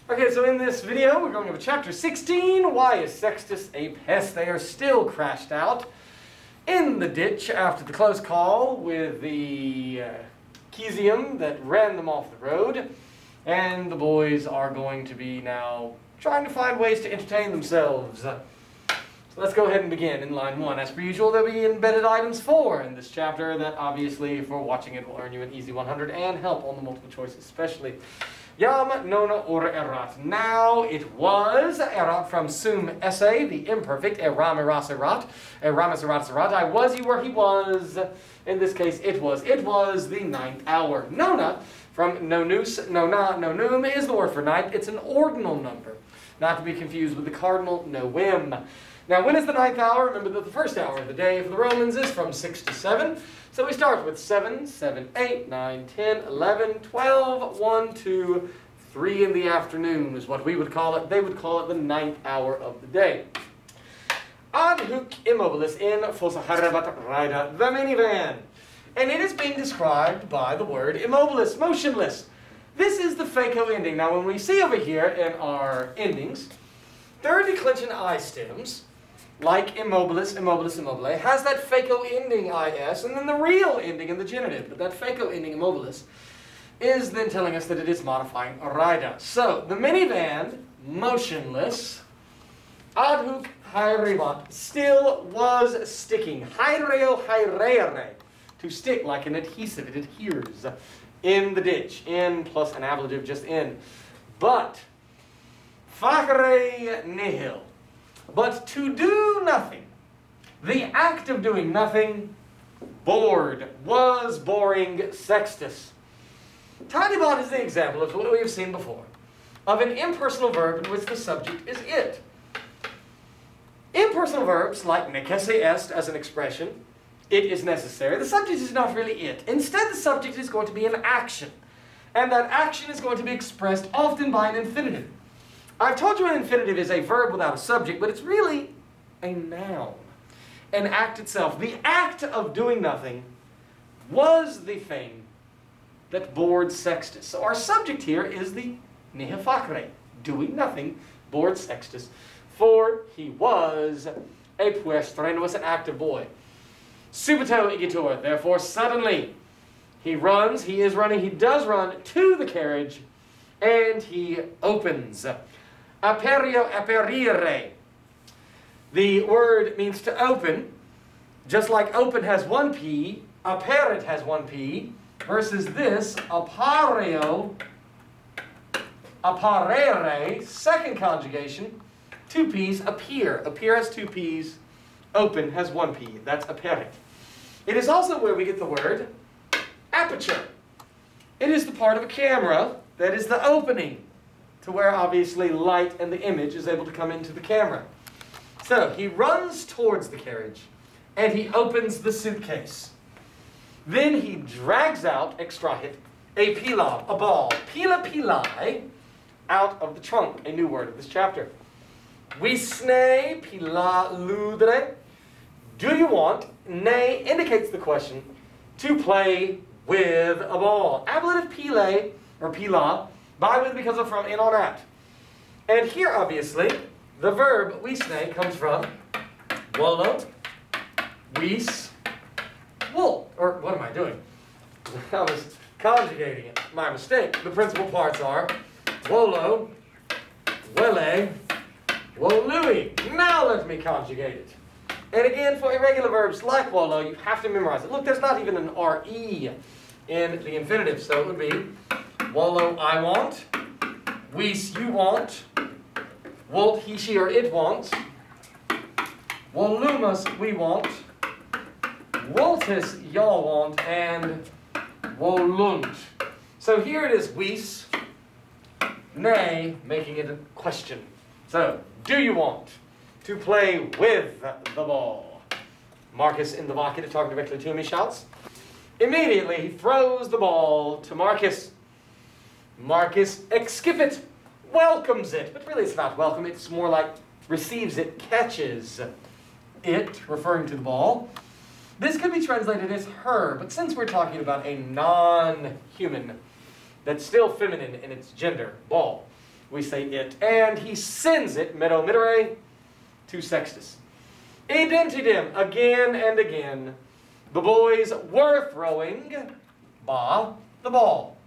Okay, so in this video, we're going over chapter 16. Why is Sextus a pest? They are still crashed out in the ditch after the close call with the Cesium that ran them off the road. And the boys are going to be now trying to find ways to entertain themselves. So let's go ahead and begin in line 1. As per usual, there'll be embedded items 4 in this chapter that obviously, for watching it, will earn you an easy 100 and help on the multiple choice especially. Yam, nona, or erat. Now it was erat from sum esse, the imperfect, eram, eras, erat, eramis, erat, erat. I was, you were, he was. In this case, it was. It was the 9th hour. Nona, from nonus, nona, nonum, is the word for night. It's an ordinal number, not to be confused with the cardinal novem. Now, when is the 9th hour? Remember that the first hour of the day for the Romans is from 6 to 7. So we start with 7, 7, 8, 9, 10, 11, 12, 1, 2, 3 in the afternoon is what we would call it. They would call it the 9th hour of the day. Ad hoc immobilis in fossa harabat raida, the minivan. And it is being described by the word immobilis, motionless. This is the FACO ending. Now, when we see over here in our endings, third declension I stems, like immobilis, immobilis, immobile, has that FACO ending IS, and then the real ending in the genitive. But that FACO ending immobilis is then telling us that it is modifying raida. So, the minivan, motionless, ad hoc haerebat, still was sticking. Haereo haerere, to stick like an adhesive. It adheres in the ditch. In plus an ablative, just in. But, facere nihil. But to do nothing, the act of doing nothing, bored, was boring Sextus. Tidybot is the example of what we have seen before, of an impersonal verb in which the subject is it. Impersonal verbs, like necesse est as an expression, it is necessary, the subject is not really it. Instead, the subject is going to be an action, and that action is going to be expressed often by an infinitive. I've told you an infinitive is a verb without a subject, but it's really a noun. An act itself. The act of doing nothing was the thing that bored Sextus. So our subject here is the nihil facere, doing nothing, bored Sextus. For he was a puer, an active boy. Subito igitur, therefore suddenly. He runs, he is running, he does run to the carriage, and he opens. Aperio, aperire. The word means to open. Just like open has one P, aperit has one P, versus this, apareo, apparere, second conjugation, 2 P's, appear. Appear has 2 P's, open has 1 P. That's aperit. It is also where we get the word aperture. It is the part of a camera that is the opening, to where obviously light and the image is able to come into the camera. So he runs towards the carriage and he opens the suitcase. Then he drags out, extrahit, a pila, a ball, pila pilai, out of the trunk, a new word of this chapter. Wisne pila ludre. Do you want, ne indicates the question, to play with a ball. Ablative pile, or pila, by with because of from in on at. And here, obviously, the verb wisne comes from wolo, wis, wool. Or what am I doing? I was conjugating it. My mistake. The principal parts are wolo, wele, wolui. Now let me conjugate it. And again, for irregular verbs like wolo, you have to memorize it. Look, there's not even an re in the infinitive, so it would be wolo, I want. Wis, you want. Wolt, he, she, or it wants. Volumus, we want. Woltis, y'all want. And volunt. So here it is wis, nay, making it a question. So, do you want to play with the ball? Marcus in the vocative, talking directly to him, he shouts. Immediately, he throws the ball to Marcus. Marcus excipit, welcomes it. But really it's not welcome, it's more like receives it, catches it, referring to the ball. This could be translated as her, but since we're talking about a non-human that's still feminine in its gender, ball, we say it. And he sends it, mero midere, to Sextus. Identidem, again and again. The boys were throwing, the ball.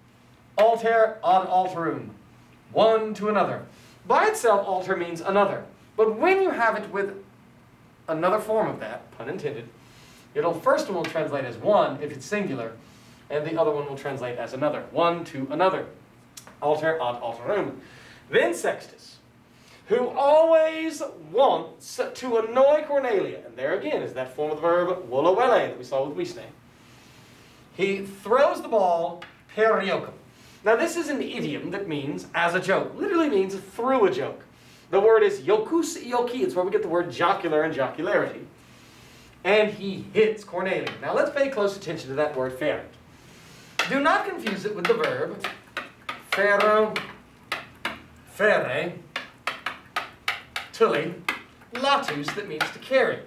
Alter ad alterum, one to another. By itself, alter means another. But when you have it with another form of that, pun intended, first one will translate as one if it's singular, and the other one will translate as another. One to another. Alter ad alterum. Then Sextus, who always wants to annoy Cornelia, and there again is that form of the verb wolowele that we saw with Wisne. He throws the ball per iokum. Now this is an idiom that means as a joke. Literally means through a joke. The word is iokus ioki. It's where we get the word jocular and jocularity. And he hits Cornelia. Now let's pay close attention to that word ferret. Do not confuse it with the verb ferro, ferre, tuli, latus, that means to carry.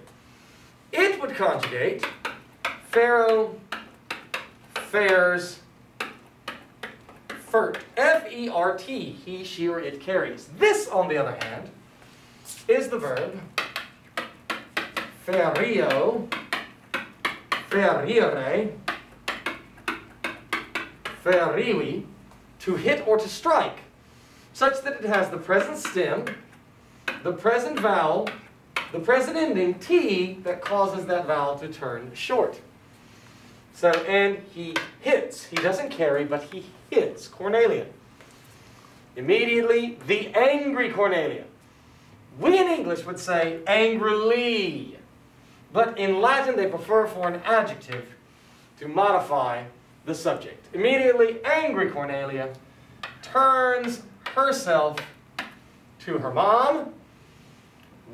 It would conjugate ferro, fares, fert. F-E-R-T, he, she, or it carries. This, on the other hand, is the verb ferio, ferire, feriwi, to hit or to strike, such that it has the present stem, the present vowel, the present ending, T, that causes that vowel to turn short. So, and he hits. He doesn't carry, but he hits Cornelia. Immediately, the angry Cornelia. We in English would say angrily, but in Latin they prefer for an adjective to modify the subject. Immediately, angry Cornelia turns herself to her mom.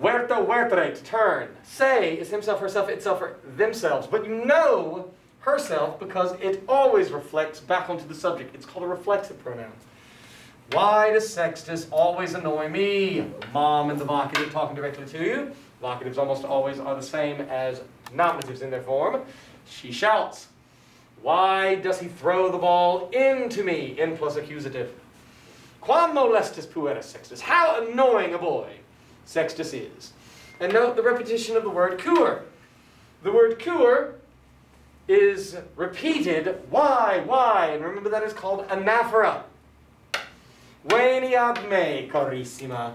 Huerto, huertere, to turn. Say is himself, herself, itself, or themselves. But you know herself because it always reflects back onto the subject. It's called a reflexive pronoun. Why does Sextus always annoy me? Mom in the vocative talking directly to you. Vocatives almost always are the same as nominatives in their form. She shouts. Why does he throw the ball into me? In plus accusative. Quam molestus pueris Sextus. How annoying a boy Sextus is. And note the repetition of the word cur. The word cur is repeated. Why? And remember that is called anaphora. Veni ad me, carissima.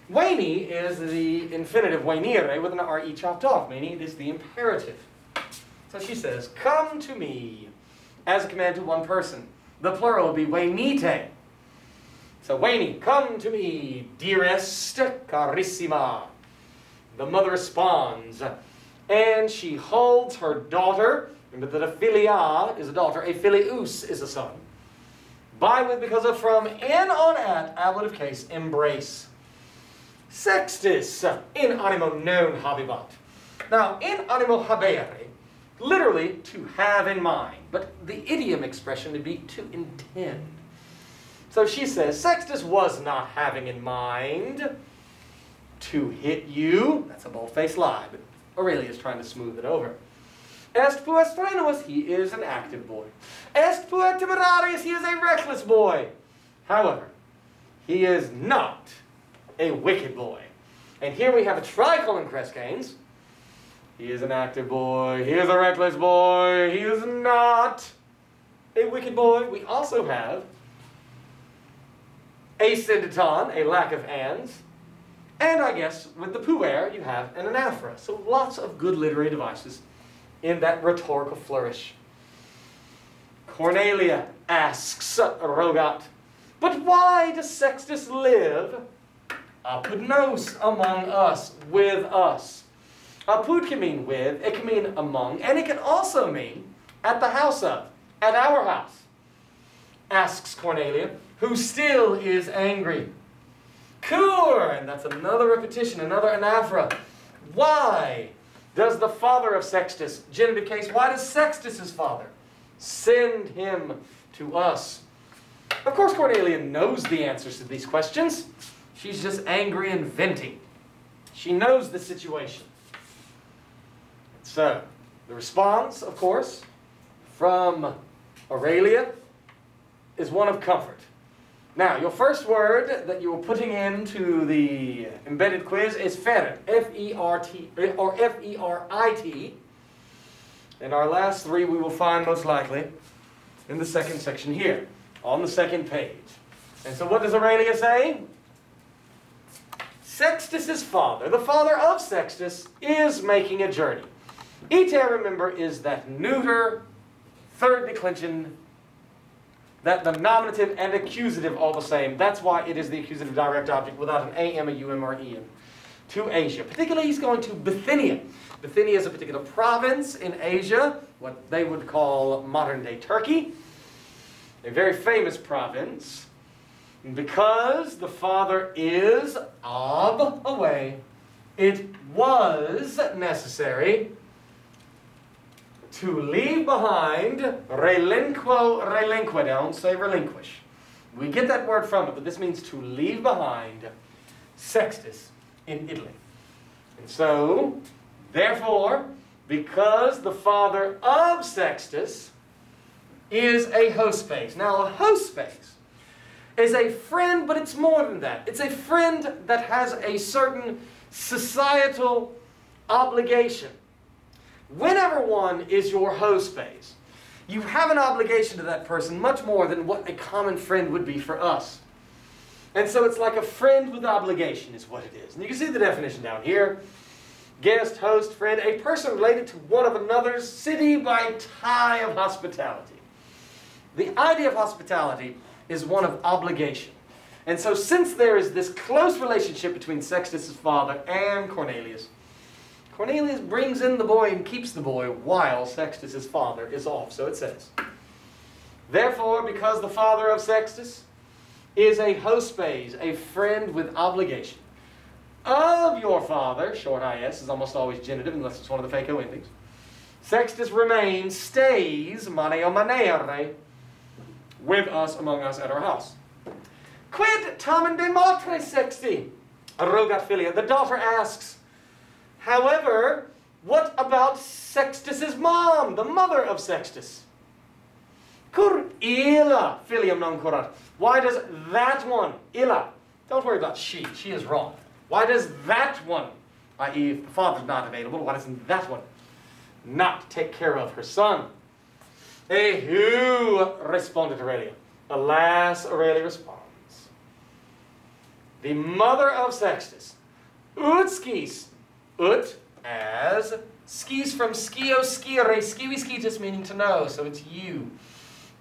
Veni is the infinitive venire with an R-E chopped off, meaning it is the imperative. So she says, come to me, as a command to one person. The plural would be venite. So Veni, come to me, dearest, carissima. The mother responds, and she holds her daughter. Remember that a filia is a daughter, a filius is a son. By, with, because of, from, in, on, at, ablative case, embrace. Sextus, in animo non habebat. Now, in animo habere, literally, to have in mind. But the idiom expression would be to intend. So she says, Sextus was not having in mind to hit you. That's a bold-faced lie, but Aurelia is trying to smooth it over. Est puer strenuus, he is an active boy. Est puer temerarius, he is a reckless boy. However, he is not a wicked boy. And here we have a tricolon crescanes. He is an active boy. He is a reckless boy. He is not a wicked boy. We also have asyndeton, a lack of ands. And I guess with the puer, you have an anaphora. So lots of good literary devices in that rhetorical flourish. Cornelia asks Rogat, but why does Sextus live apud nos, among us, with us? Apud can mean with, it can mean among, and it can also mean at the house of, at our house. Asks Cornelia, who still is angry. Cur, and that's another repetition, another anaphora. Why does the father of Sextus, genitive case, why does Sextus's father send him to us? Of course, Cornelia knows the answers to these questions. She's just angry and venting. She knows the situation. So, the response, of course, from Aurelia is one of comfort. Now, your first word that you're putting into the embedded quiz is ferit, F-E-R-T, or F-E-R-I-T. And our last three we will find most likely in the second section here, on the second page. And so what does Aurelia say? Sextus's father, the father of Sextus, is making a journey. Ite, remember, is that neuter, third declension, that the nominative and accusative all the same. That's why it is the accusative direct object without an am, a um, or en. To Asia. Particularly, he's going to Bithynia. Bithynia is a particular province in Asia, what they would call modern-day Turkey. A very famous province. Because the father is away, it was necessary to leave behind, relinquo, don't say relinquish. We get that word from it, but this means to leave behind Sextus in Italy. And so, therefore, because the father of Sextus is a hospes. Now, a hospes is a friend, but it's more than that. It's a friend that has a certain societal obligation. Whenever one is your hospes, you have an obligation to that person much more than what a common friend would be for us. And so it's like a friend with obligation is what it is. And you can see the definition down here. Guest, host, friend, a person related to one of another's city by tie of hospitality. The idea of hospitality is one of obligation. And so since there is this close relationship between Sextus's father and Cornelius, Cornelius brings in the boy and keeps the boy while Sextus's father is off. So it says, therefore, because the father of Sextus is a hospes, a friend with obligation, of your father, short is is almost always genitive unless it's one of the FACO endings, Sextus remains, stays, maneo manere, with us, among us, at our house. Quid tamen de matre sexti? Rogat filia. The daughter asks, however, what about Sextus's mom, the mother of Sextus? Cur illa filium non curat. Why does that one, illa, don't worry about she is wrong. Why does that one, i.e. if the father's not available, why doesn't that one not take care of her son? Who responded Aurelia? Alas, Aurelia responds. The mother of Sextus, ut skis, ut as skis from skio skire, skiwi skitus meaning to know, so it's you.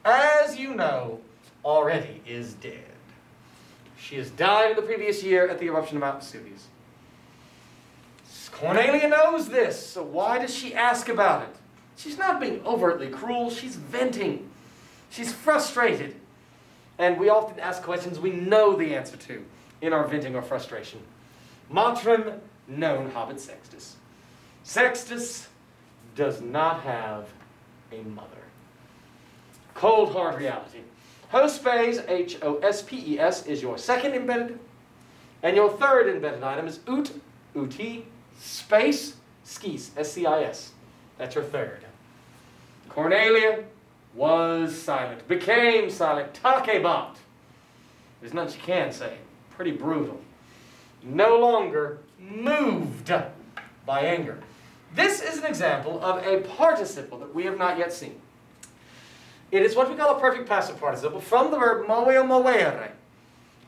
As you know, already is dead. She has died in the previous year at the eruption of Mount Vesuvius. Cornelia knows this, so why does she ask about it? She's not being overtly cruel, she's venting. She's frustrated. And we often ask questions we know the answer to in our venting or frustration. Matrem non habet Sextus. Sextus does not have a mother. Cold hard reality. Hospes, H-O-S-P-E-S, is your second embedded. And your third embedded item is ut, uti, space, skis, S-C-I-S. That's your third. Cornelia was silent, became silent, takebat. There's nothing she can say. Pretty brutal. No longer moved by anger. This is an example of a participle that we have not yet seen. It is what we call a perfect passive participle from the verb moveo movere.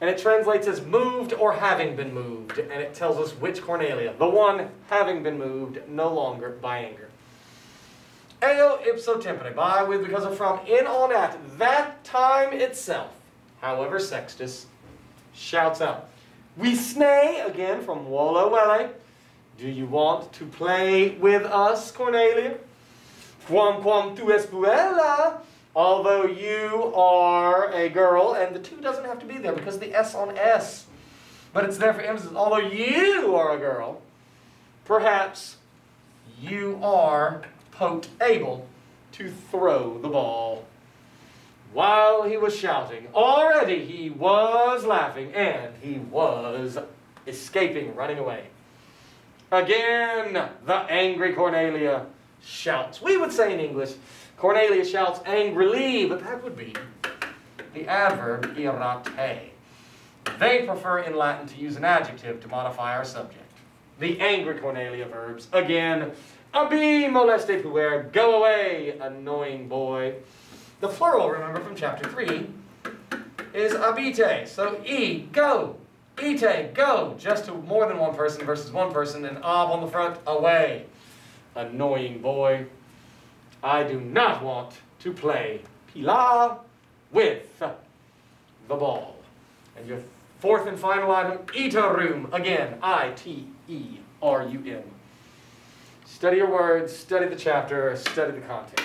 And it translates as moved or having been moved. And it tells us which Cornelia, the one having been moved, no longer by anger. Eo ipso tempore, by, with, because of, from, in, on, at, that time itself. However, Sextus shouts out. We snay, again from volo vele. Do you want to play with us, Cornelia? Quam tu es puella. Although you are a girl, and the two doesn't have to be there because the S on S. But it's there for emphasis. Although you are a girl, perhaps you are able to throw the ball. While he was shouting, already he was laughing, and he was escaping, running away. Again, the angry Cornelia shouts. We would say in English, Cornelia shouts angrily, but that would be the adverb irate. They prefer in Latin to use an adjective to modify our subject. The angry Cornelia verbs, again, abi moleste puer, go away, annoying boy. The plural, remember, from chapter 3 is abite. So go, ite, go, just to more than one person versus one person, and ab on the front, away. Annoying boy. I do not want to play pila with the ball. And your fourth and final item, iterum. Again, I-T-E-R-U-M. Study your words, study the chapter, study the content.